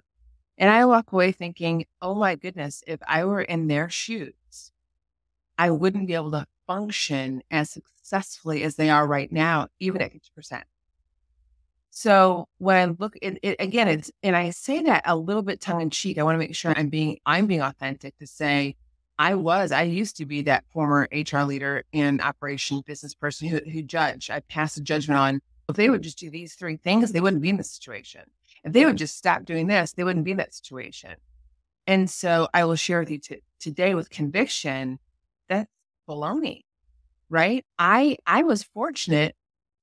And I walk away thinking, oh my goodness, if I were in their shoes, I wouldn't be able to function as successfully as they are right now, even at 50%. So when I look at it again, and I say that a little bit tongue in cheek. I want to make sure I'm being authentic to say I used to be that former HR leader and operation business person who judged. I passed a judgment on if they would just do these three things, they wouldn't be in this situation. If they would just stop doing this, they wouldn't be in that situation. And so I will share with you today with conviction, that's baloney, right? I was fortunate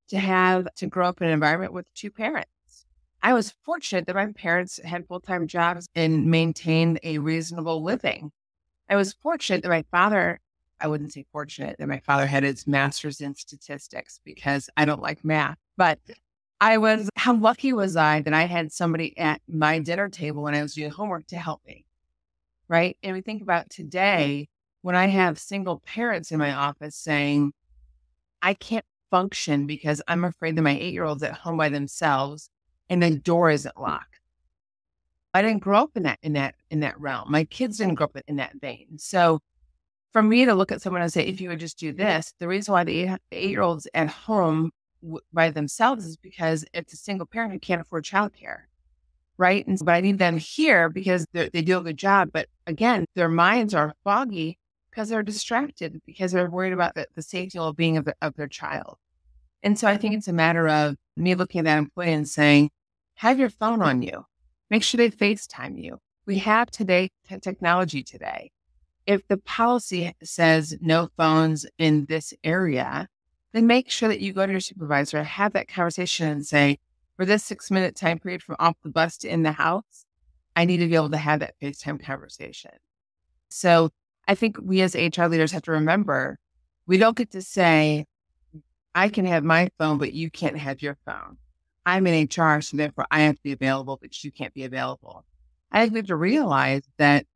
to grow up in an environment with two parents. I was fortunate that my parents had full-time jobs and maintained a reasonable living. I was fortunate that I wouldn't say fortunate that my father had his master's in statistics because I don't like math, but how lucky was I that I had somebody at my dinner table when I was doing homework to help me, right? And we think about today when I have single parents in my office saying, I can't function because I'm afraid that my 8-year-old's at home by themselves and the door isn't locked. I didn't grow up in that realm. My kids didn't grow up in that vein. So for me to look at someone and say, if you would just do this, the reason why the 8-year-old's at home by themselves is because it's a single parent who can't afford childcare. Right. But I need them here because they do a good job. But again, their minds are foggy because they're distracted, because they're worried about the safety and well-being of their child. And so I think it's a matter of me looking at that employee and saying, have your phone on you. Make sure they FaceTime you. We have technology today. If the policy says no phones in this area, then make sure that you go to your supervisor, have that conversation and say, for this 6-minute time period from off the bus to in the house, I need to be able to have that FaceTime conversation. So I think we as HR leaders have to remember, we don't get to say, I can have my phone, but you can't have your phone. I'm in HR, so therefore I have to be available, but you can't be available. I think we have to realize that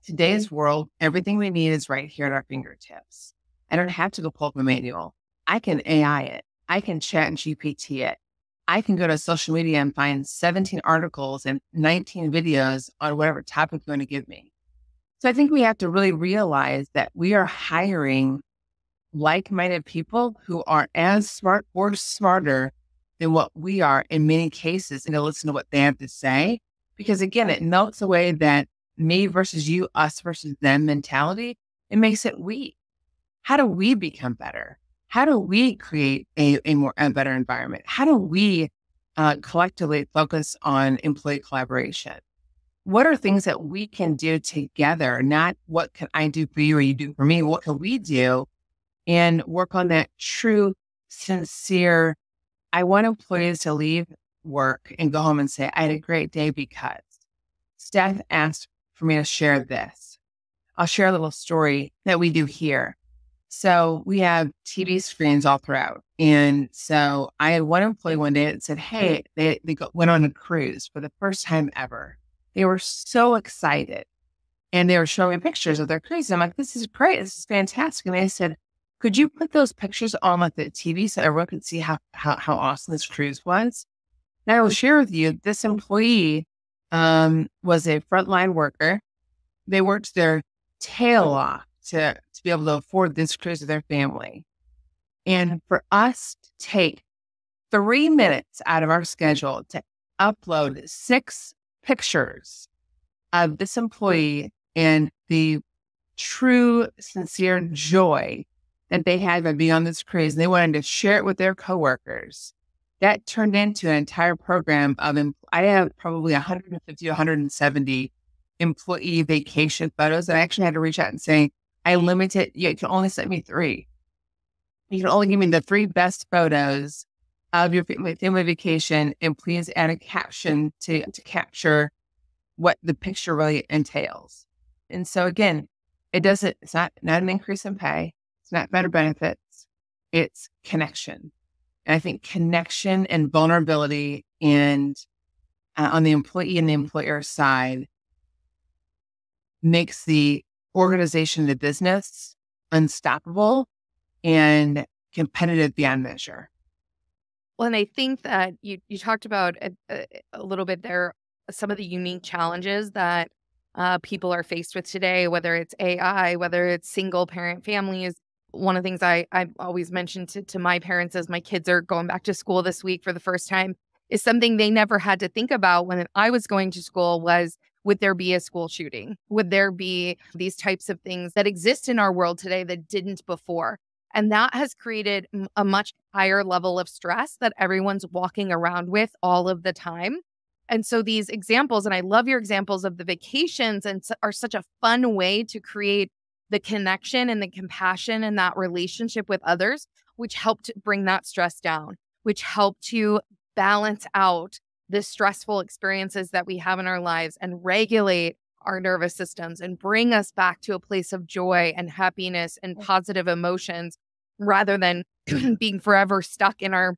today's world, everything we need is right here at our fingertips. I don't have to go pull up a manual. I can AI it. I can chat and GPT it. I can go to social media and find 17 articles and 19 videos on whatever topic you're going to give me. So I think we have to really realize that we are hiring like-minded people who are as smart or smarter than what we are in many cases, and to listen to what they have to say. Because again, it melts away that me versus you, us versus them mentality. It makes it we. How do we become better? How do we create a better environment? How do we collectively focus on employee collaboration? What are things that we can do together? Not what can I do for you or you do for me? What can we do and work on that true, sincere, I want employees to leave work and go home and say, I had a great day because Steph asked for me to share this. I'll share a little story that we do here. So we have TV screens all throughout. And so I had one employee one day that said, hey, they went on a cruise for the first time ever. They were so excited. And they were showing me pictures of their cruise. And I'm like, this is great. This is fantastic. And they said, could you put those pictures on like the TV so everyone could see how awesome this cruise was? And I will share with you, this employee was a frontline worker. They worked their tail off to be able to afford this cruise with their family. And for us to take 3 minutes out of our schedule to upload 6 pictures of this employee and the true, sincere joy that they had by being on this cruise, and they wanted to share it with their coworkers, that turned into an entire program of, I have probably 150, 170 employee vacation photos. And I actually had to reach out and say, I limited, you can only send me 3. You can only give me the 3 best photos of your family vacation, and please add a caption to capture what the picture really entails. And so again, it's not an increase in pay. It's not better benefits. It's connection. And I think connection and vulnerability and on the employee and the employer side makes the organization, the business, unstoppable and competitive beyond measure. Well, and I think that you talked about a little bit there, some of the unique challenges that people are faced with today, whether it's AI, whether it's single parent families. One of the things I always mention to my parents as my kids are going back to school this week for the first time is something they never had to think about when I was going to school was, would there be a school shooting? Would there be these types of things that exist in our world today that didn't before? And that has created a much higher level of stress that everyone's walking around with all of the time. And so these examples, and I love your examples of the vacations, and are such a fun way to create the connection and the compassion and that relationship with others, which help to bring that stress down, which help to balance out the stressful experiences that we have in our lives and regulate our nervous systems and bring us back to a place of joy and happiness and positive emotions rather than being forever stuck in our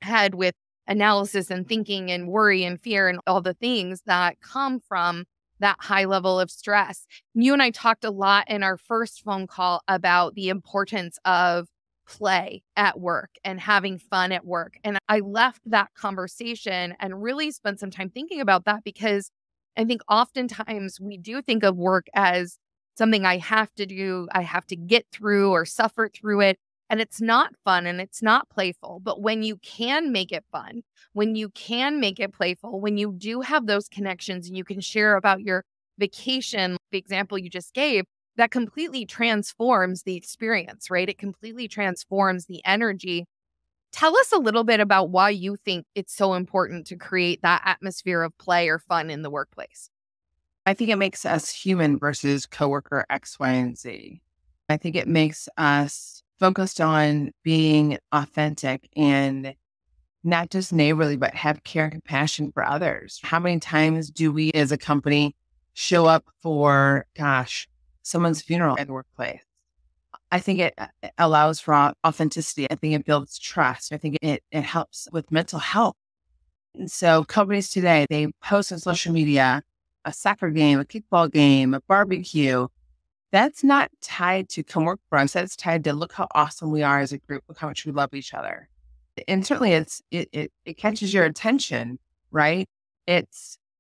head with analysis and thinking and worry and fear and all the things that come from that high level of stress. You and I talked a lot in our first phone call about the importance of play at work and having fun at work. And I left that conversation and really spent some time thinking about that, because I think oftentimes we do think of work as something I have to do, I have to get through or suffer through it. And it's not fun and it's not playful. But when you can make it fun, when you can make it playful, when you do have those connections and you can share about your vacation, the example you just gave, that completely transforms the experience, right? It completely transforms the energy. Tell us a little bit about why you think it's so important to create that atmosphere of play or fun in the workplace. I think it makes us human versus coworker X, Y, and Z. I think it makes us focused on being authentic and not just neighborly, but have care and compassion for others. How many times do we as a company show up for, someone's funeral at the workplace? I think it allows for authenticity. I think it builds trust. I think it helps with mental health. And so companies today, they post on social media a soccer game, a kickball game, a barbecue. That's not tied to come work for us. That's tied to look how awesome we are as a group, look how much we love each other. And certainly it catches your attention, right? It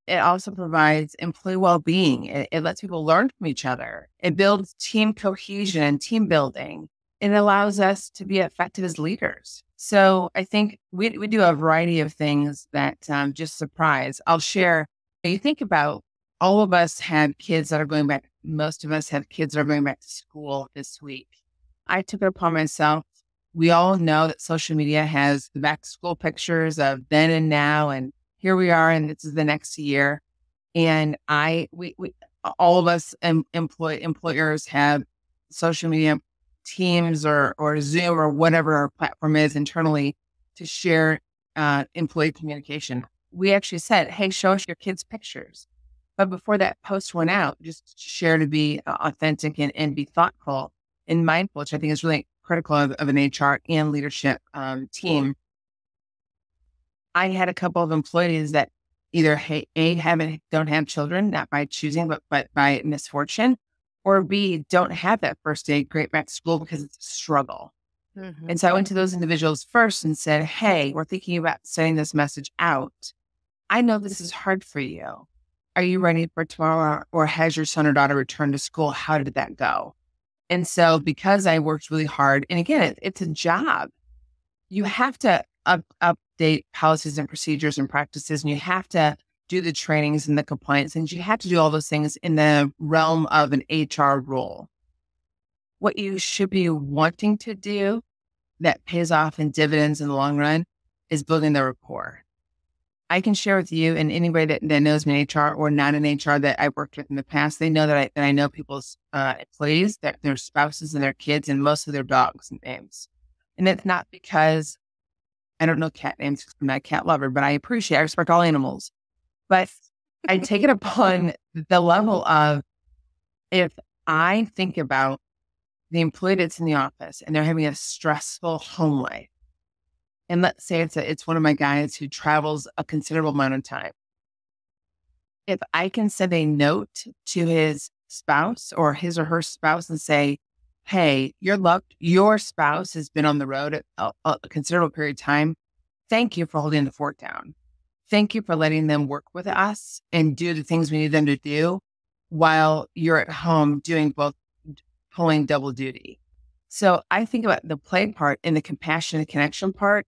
also provides employee well-being. It lets people learn from each other. It builds team cohesion and team building. It allows us to be effective as leaders. So I think we do a variety of things that just surprise. I'll share. You think about all of us have kids that are going back. Most of us have kids that are going back to school this week. I took it upon myself. We all know that social media has the back to school pictures of then and now, and here we are, and this is the next year. And we all of us employers have social media Teams or Zoom or whatever our platform is internally to share employee communication. We actually said, hey, show us your kids' pictures. But before that post went out, just share to be authentic and be thoughtful and mindful, which I think is really critical of an HR and leadership team. I had a couple of employees that either don't have children, not by choosing, but by misfortune, or B, don't have that first day great back to school because it's a struggle. Mm-hmm. And so I went to those individuals first and said, hey, we're thinking about sending this message out. I know this is hard for you. Are you ready for tomorrow, or has your son or daughter returned to school? How did that go? And so because I worked really hard, and again, it's a job, you have to update policies and procedures and practices, and you have to do the trainings and the compliance, and you have to do all those things in the realm of an HR role. What you should be wanting to do that pays off in dividends in the long run is building the rapport. I can share with you and anybody that knows me in HR or not in HR that I've worked with in the past, they know that I know people's employees, their spouses and their kids, and most of their dogs and names. And it's not because I don't know cat names, I'm not a cat lover, but I respect all animals. But I take it upon the level of, if I think about the employee that's in the office and they're having a stressful home life, and let's say it's one of my guys who travels a considerable amount of time. If I can send a note to his spouse or his or her spouse and say, hey, your spouse has been on the road a considerable period of time. Thank you for holding the fort down. Thank you for letting them work with us and do the things we need them to do while you're at home doing pulling double duty. So I think about the play part and the compassion and connection part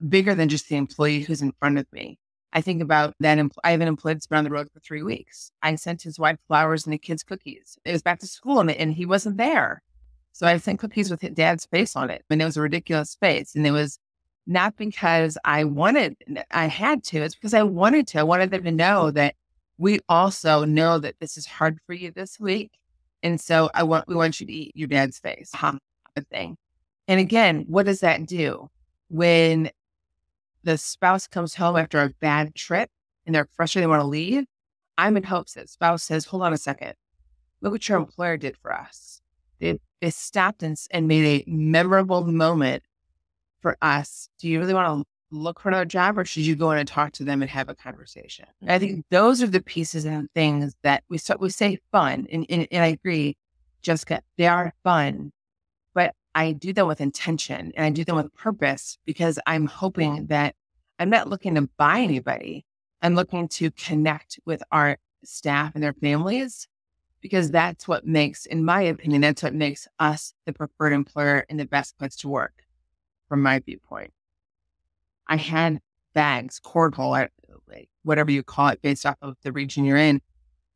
bigger than just the employee who's in front of me. I think about that. I have an employee that's been on the road for 3 weeks. I sent his wife flowers and the kids cookies. It was back to school and he wasn't there. So I sent cookies with his dad's face on it. And it was a ridiculous face. And it was not because I had to. It's because I wanted to. I wanted them to know that we also know that this is hard for you this week. And so we want you to eat your dad's face. Thing. And again, what does that do? When the spouse comes home after a bad trip and they're frustrated, they want to leave, I'm in hopes that spouse says, hold on a second. Look what your employer did for us. They stopped and made a memorable moment for us. Do you really want to look for another job, or should you go in and talk to them and have a conversation? And I think those are the pieces and things that we say fun. And I agree, Jessica, they are fun, but I do them with intention and I do them with purpose because I'm hoping that I'm not looking to buy anybody. I'm looking to connect with our staff and their families, because that's what makes, in my opinion, that's what makes us the preferred employer and the best place to work from my viewpoint. I had bags, cornhole, whatever you call it, based off of the region you're in.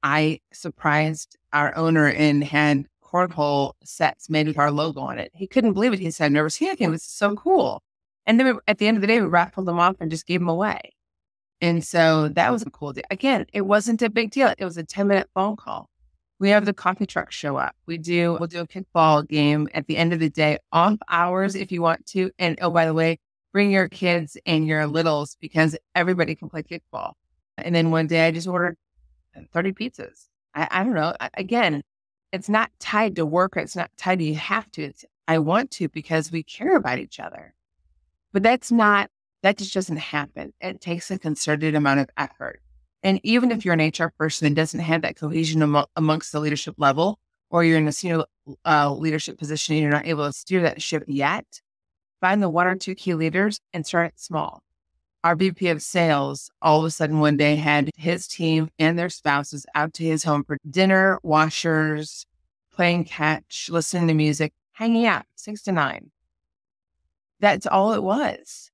I surprised our owner and had cornhole sets made with our logo on it. He couldn't believe it. He said, I've never seen anything. This is so cool. And then at the end of the day, we raffled them off and just gave them away. And so that was a cool deal. Again, it wasn't a big deal. It was a 10-minute phone call. We have the coffee truck show up. We'll do a kickball game at the end of the day, off hours if you want to. And oh, by the way, bring your kids and your littles because everybody can play kickball. And then one day I just ordered 30 pizzas. I don't know. Again, it's not tied to work. It's not tied to you have to. I want to because we care about each other. But that just doesn't happen. It takes a concerted amount of effort. And even if you're an HR person that doesn't have that cohesion amongst the leadership level, or you're in a senior leadership position and you're not able to steer that ship yet, find the one or two key leaders and start small. Our VP of sales all of a sudden one day had his team and their spouses out to his home for dinner, washers, playing catch, listening to music, hanging out 6 to 9. That's all it was.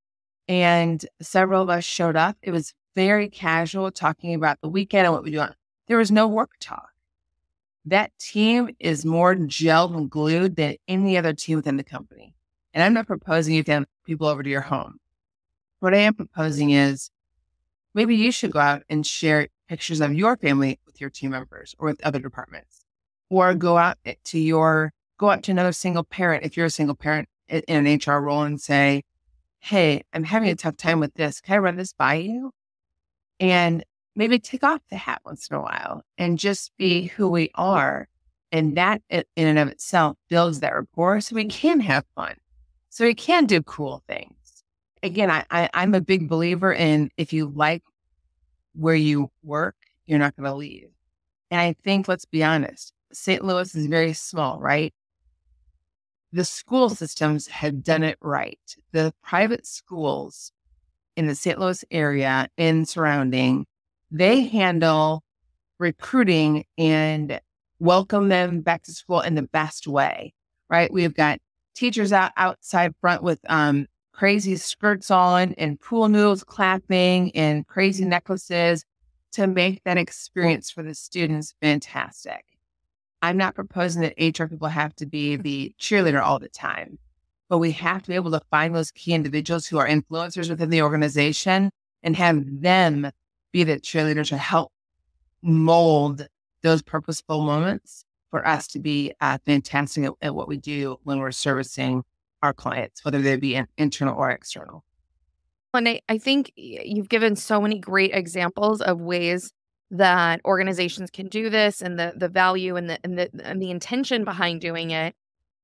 And several of us showed up. It was very casual, talking about the weekend and what we do. There was no work talk. That team is more gelled and glued than any other team within the company. And I'm not proposing you to have people over to your home. What I am proposing is maybe you should go out and share pictures of your family with your team members or with other departments, or go out to another single parent. If you're a single parent in an HR role and say, hey, I'm having a tough time with this. Can I run this by you? And maybe take off the hat once in a while and just be who we are. And that in and of itself builds that rapport so we can have fun, so we can do cool things. Again, I'm a big believer in if you like where you work, you're not going to leave. And I think, let's be honest, St. Louis is very small, right? The school systems have done it right. The private schools in the St. Louis area and surrounding, they handle recruiting and welcome them back to school in the best way, right? We've got teachers outside front with crazy skirts on and pool noodles clapping and crazy necklaces to make that experience for the students fantastic. I'm not proposing that HR people have to be the cheerleader all the time, but we have to be able to find those key individuals who are influencers within the organization and have them be the cheerleaders to help mold those purposeful moments for us to be fantastic at what we do when we're servicing our clients, whether they be internal or external. And I think you've given so many great examples of ways that organizations can do this, and the value and the intention behind doing it.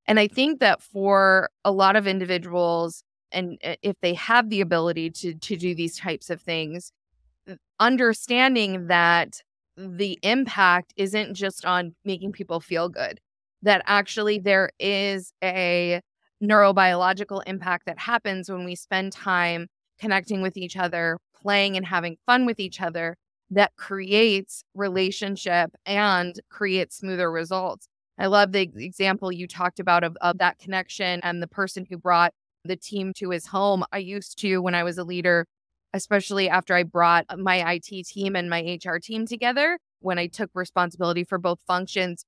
And I think that for a lot of individuals, and if they have the ability to do these types of things, understanding that the impact isn't just on making people feel good, that actually there is a neurobiological impact that happens when we spend time connecting with each other, playing and having fun with each other, that creates relationship and creates smoother results. I love the example you talked about of that connection and the person who brought the team to his home. I used to, when I was a leader, especially after I brought my IT team and my HR team together, when I took responsibility for both functions,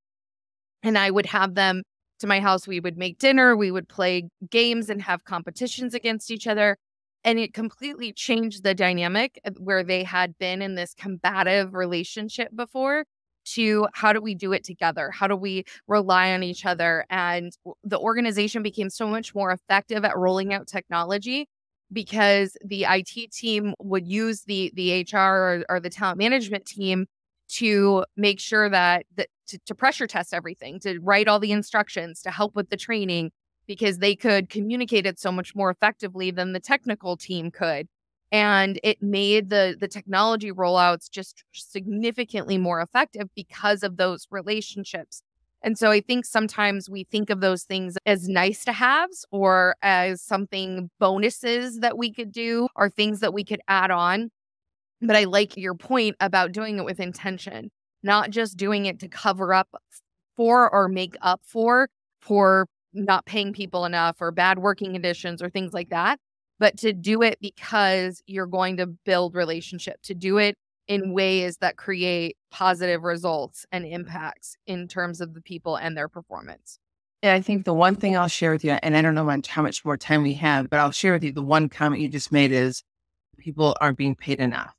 and I would have them to my house. We would make dinner, we would play games and have competitions against each other. And it completely changed the dynamic where they had been in this combative relationship before to how do we do it together? How do we rely on each other? And the organization became so much more effective at rolling out technology because the IT team would use the HR or the talent management team to make sure that to pressure test everything, to write all the instructions, to help with the training, because they could communicate it so much more effectively than the technical team could. And it made the technology rollouts just significantly more effective because of those relationships. And so I think sometimes we think of those things as nice to haves or as something bonuses that we could do or things that we could add on. But I like your point about doing it with intention, not just doing it to cover up for or make up for not paying people enough or bad working conditions or things like that, but to do it because you're going to build relationship, to do it in ways that create positive results and impacts in terms of the people and their performance. And I think the one thing I'll share with you, and I don't know how much more time we have, but I'll share with you the one comment you just made is people aren't being paid enough.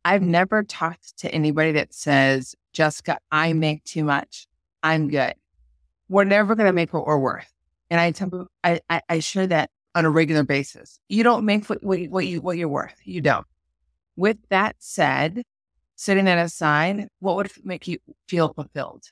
I've never talked to anybody that says, Jessica, I make too much. I'm good. We're never going to make what we're worth. And I share that on a regular basis. You don't make what you're worth. You don't. With that said, setting that aside, what would make you feel fulfilled?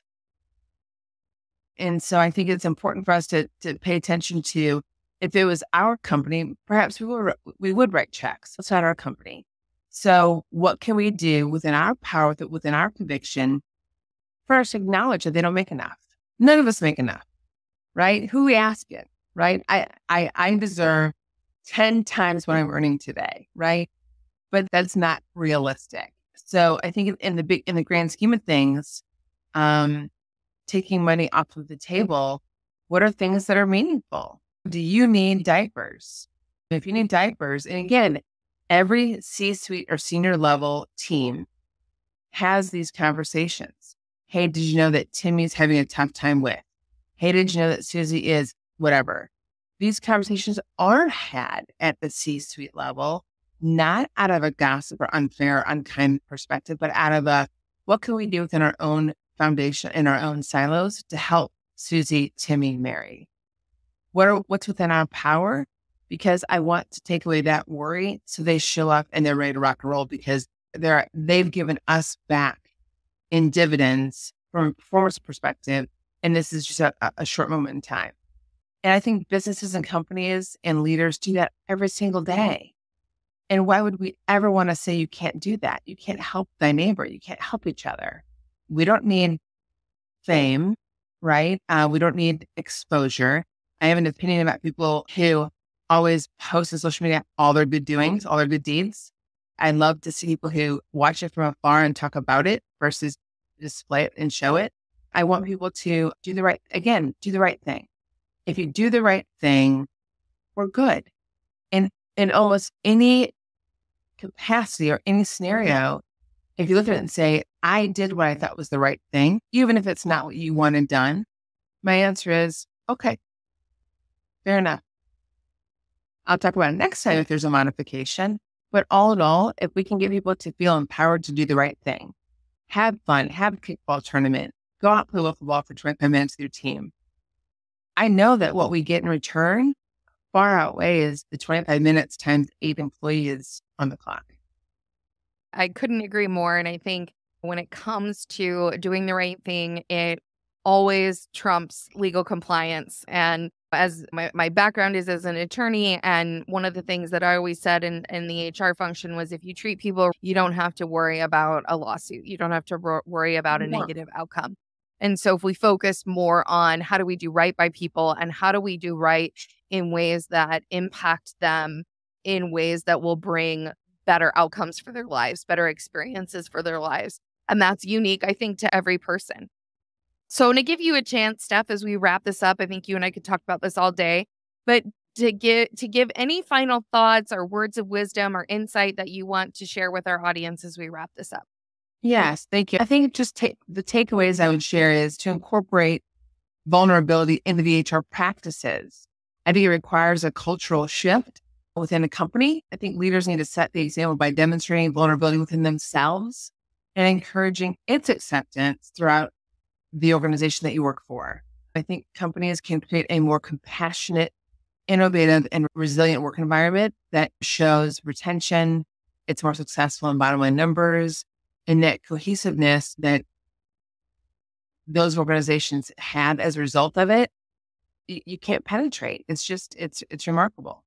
And so I think it's important for us to pay attention to, if it was our company, perhaps we would write checks. It's not our company. So what can we do within our power, within our conviction, first acknowledge that they don't make enough. None of us make enough, right? Who we asking, right? I deserve 10 times what I'm earning today, right? But that's not realistic. So I think in the grand scheme of things, taking money off of the table, what are things that are meaningful? Do you need diapers? If you need diapers, and again, every C-suite or senior level team has these conversations. Hey, did you know that Timmy's having a tough time with? Hey, did you know that Susie is whatever? These conversations are had at the C-suite level, not out of a gossip or unfair, unkind perspective, but out of a, what can we do within our own foundation, in our own silos to help Susie, Timmy, Mary? What's within our power? Because I want to take away that worry so they show up and they're ready to rock and roll because they've given us back in dividends from a performance perspective. And this is just a short moment in time. And I think businesses and companies and leaders do that every single day. And why would we ever want to say you can't do that? You can't help thy neighbor. You can't help each other. We don't need fame, right? We don't need exposure. I have an opinion about people who always post on social media all their good doings, all their good deeds. I love to see people who watch it from afar and talk about it versus display it and show it. I want people to do the right thing. If you do the right thing, we're good. And in almost any capacity or any scenario, if you look at it and say, I did what I thought was the right thing, even if it's not what you wanted done, my answer is, okay, fair enough. I'll talk about it next time if there's a modification. But all in all, if we can get people to feel empowered to do the right thing, have fun, have a kickball tournament, go out and play local ball for 25 minutes with your team. I know that what we get in return far outweighs the 25 minutes times 8 employees on the clock. I couldn't agree more. And I think when it comes to doing the right thing, it always trumps legal compliance. And as my background is as an attorney, and one of the things that I always said in the HR function was, if you treat people, you don't have to worry about a lawsuit. You don't have to worry about a negative outcome. And so if we focus more on how do we do right by people and how do we do right in ways that impact them in ways that will bring better outcomes for their lives, better experiences for their lives. And that's unique, I think, to every person. So to give you a chance, Steph, as we wrap this up, I think you and I could talk about this all day, but to give any final thoughts or words of wisdom or insight that you want to share with our audience as we wrap this up. Yes, thank you. I think just the takeaways I would share is to incorporate vulnerability into the HR practices. I think it requires a cultural shift within a company. I think leaders need to set the example by demonstrating vulnerability within themselves and encouraging its acceptance throughout the organization that you work for. I think companies can create a more compassionate, innovative, and resilient work environment that shows retention, it's more successful in bottom line numbers, and that cohesiveness that those organizations had as a result of it, you can't penetrate. It's remarkable.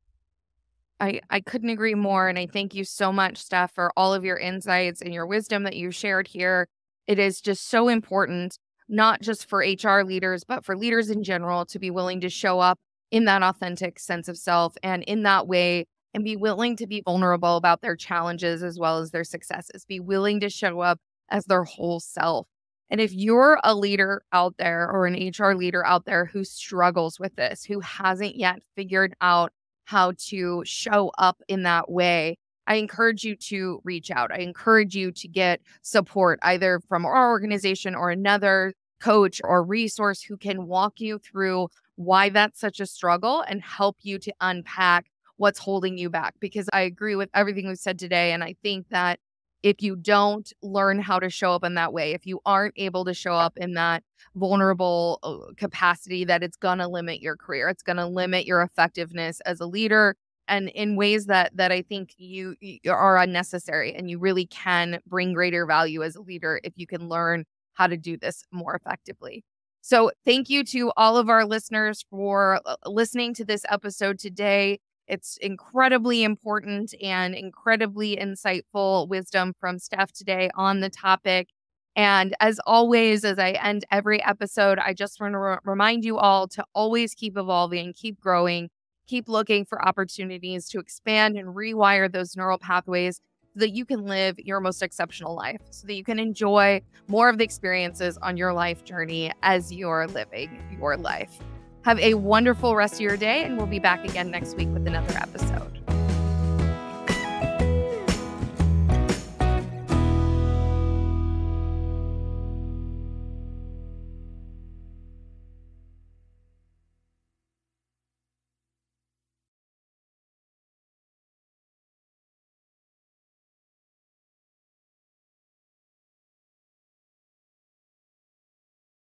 I couldn't agree more. And I thank you so much, Steph, for all of your insights and your wisdom that you shared here. It is just so important, not just for HR leaders, but for leaders in general, to be willing to show up in that authentic sense of self and in that way, and be willing to be vulnerable about their challenges as well as their successes. Be willing to show up as their whole self. And if you're a leader out there or an HR leader out there who struggles with this, who hasn't yet figured out how to show up in that way, I encourage you to reach out. I encourage you to get support either from our organization or another coach or resource who can walk you through why that's such a struggle and help you to unpack what's holding you back. Because I agree with everything we've said today. And I think that if you don't learn how to show up in that way, if you aren't able to show up in that vulnerable capacity, that it's going to limit your career. It's going to limit your effectiveness as a leader, and in ways that I think you are unnecessary, and you really can bring greater value as a leader if you can learn how to do this more effectively. So thank you to all of our listeners for listening to this episode today. It's incredibly important and incredibly insightful wisdom from Steph today on the topic. And as always, as I end every episode, I just want to remind you all to always keep evolving, keep growing, keep looking for opportunities to expand and rewire those neural pathways so that you can live your most exceptional life, so that you can enjoy more of the experiences on your life journey as you're living your life. Have a wonderful rest of your day, and we'll be back again next week with another episode.